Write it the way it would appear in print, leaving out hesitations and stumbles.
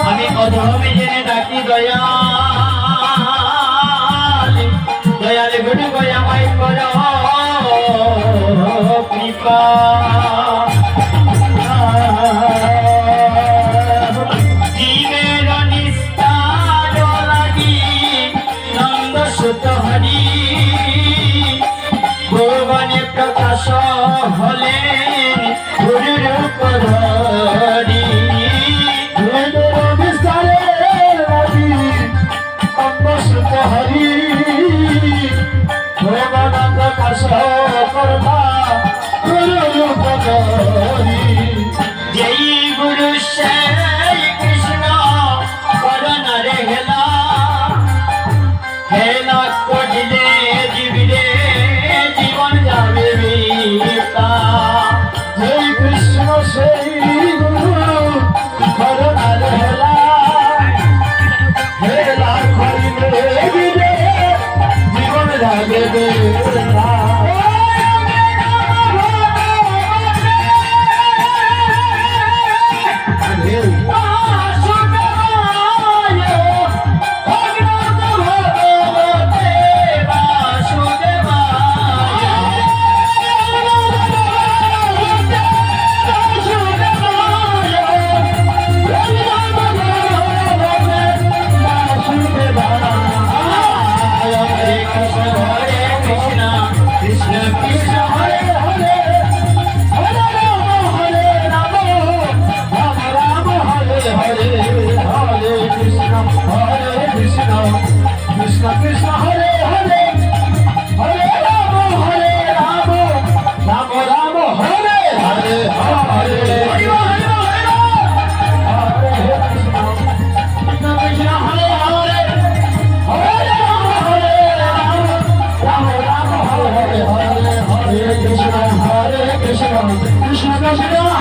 আমি অধমে জেনে ডাকি দয়াল দয়াল গুরু আমায় কর কৃপা জীবের নিস্তার লাগি নন্দ সুত হরি ভুবনে প্রকাশ হলেন গুরু রূপ ধরি হরি ভগবান প্রকাশ করবা গুরু রূপ ধরি জয় গুরু সেই কৃষ্ণ করণরে হেলা হেলা করিলে জীবিরে জীবন যাবে বিতা জয় কৃষ্ণ সেই গুরু করণরে হেলা হেলা করিলে জীবন যাবে বিতা Krishna Krishna Hare Hare Hare Rama Rama Rama Hare Hare Hare Krishna Krishna Hare Hare Hare Rama Rama Rama Hare Hare Hare Krishna Krishna Krishna